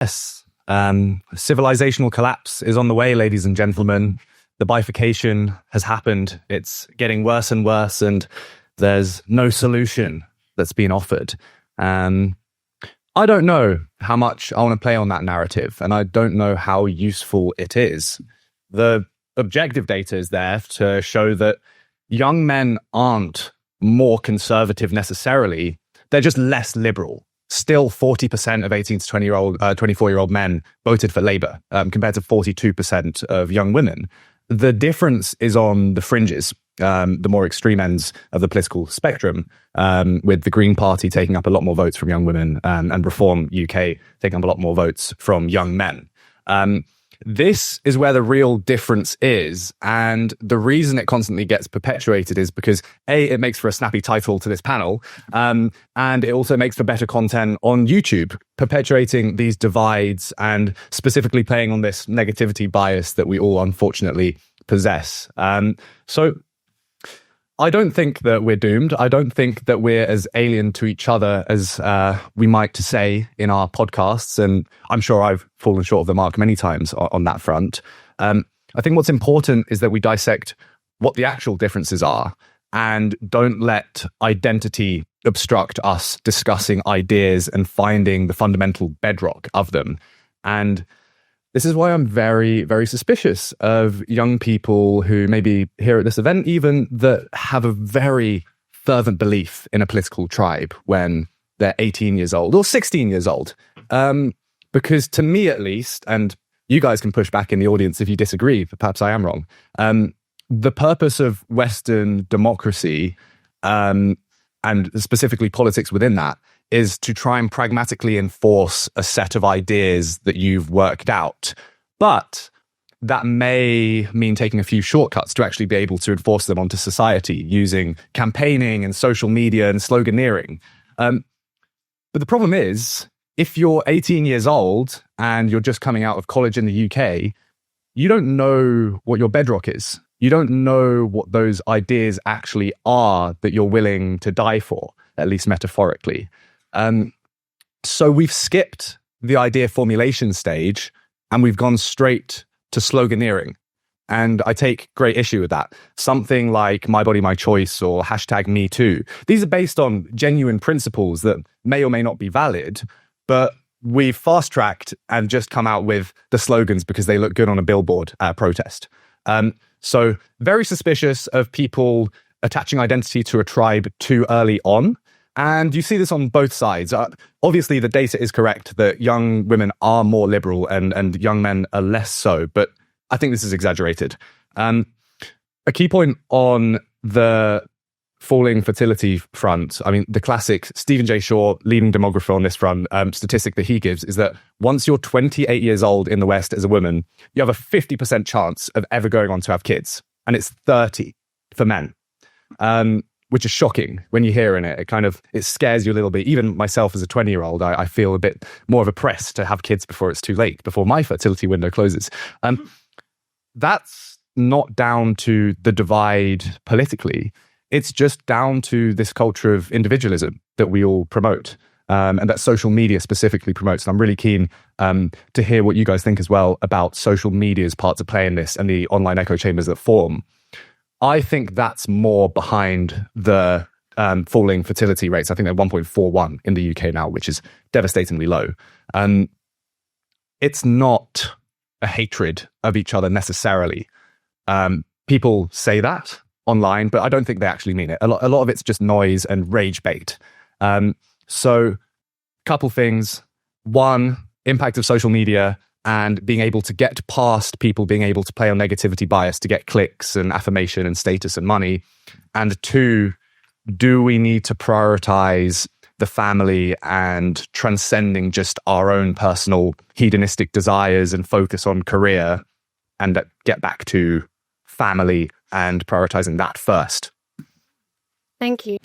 Yes. Civilizational collapse is on the way, ladies and gentlemen. The bifurcation has happened. It's getting worse and worse, and there's no solution that's been offered. I don't know how much I want to play on that narrative, and I don't know how useful it is. The objective data is there to show that young men aren't more conservative necessarily. They're just less liberal. Still 40% of 18 to 24-year-old men voted for Labour, compared to 42% of young women. The difference is on the fringes, the more extreme ends of the political spectrum, with the Green Party taking up a lot more votes from young women, and Reform UK taking up a lot more votes from young men. This is where the real difference is, and the reason it constantly gets perpetuated is because A, it makes for a snappy title to this panel, and it also makes for better content on YouTube, perpetuating these divides and specifically playing on this negativity bias that we all unfortunately possess. So I don't think that we're doomed. I don't think that we're as alien to each other as we might say in our podcasts. And I'm sure I've fallen short of the mark many times on that front. I think what's important is that we dissect what the actual differences are and don't let identity obstruct us discussing ideas and finding the fundamental bedrock of them. And this is why I'm very, very suspicious of young people who maybe here at this event even that have a very fervent belief in a political tribe when they're 18 years old or 16 years old. Because to me at least, and you guys can push back in the audience if you disagree, but perhaps I am wrong, the purpose of Western democracy, and specifically politics within that, is to try and pragmatically enforce a set of ideas that you've worked out. But that may mean taking a few shortcuts to actually be able to enforce them onto society using campaigning and social media and sloganeering. But the problem is, if you're 18 years old and you're just coming out of college in the UK, you don't know what your bedrock is. You don't know what those ideas actually are that you're willing to die for, at least metaphorically. So we've skipped the idea formulation stage and we've gone straight to sloganeering. And I take great issue with that. Something like My Body, My Choice or #MeToo. These are based on genuine principles that may or may not be valid, but we've fast-tracked and just come out with the slogans because they look good on a billboard protest. So very suspicious of people attaching identity to a tribe too early on. And you see this on both sides. Obviously, the data is correct that young women are more liberal and young men are less so, but I think this is exaggerated. A key point on the falling fertility front, I mean, the classic Stephen J. Shaw, leading demographer on this front, statistic that he gives is that once you're 28 years old in the West as a woman, you have a 50% chance of ever going on to have kids. And it's 30 for men. Which is shocking when you hear in it. It scares you a little bit. Even myself as a 20-year-old, I feel a bit more of a press to have kids before it's too late, before my fertility window closes. That's not down to the divide politically. It's just down to this culture of individualism that we all promote, and that social media specifically promotes. And I'm really keen to hear what you guys think as well about social media's part to play in this and the online echo chambers that form. I think that's more behind the falling fertility rates. I think they're 1.41 in the UK now, which is devastatingly low. It's not a hatred of each other necessarily. People say that online, but I don't think they actually mean it. A lot of it's just noise and rage bait. So, couple things. One, impact of social media and being able to get past people being able to play on negativity bias to get clicks and affirmation and status and money. And two, do we need to prioritize the family and transcending just our own personal hedonistic desires and focus on career and get back to family and prioritizing that first? Thank you.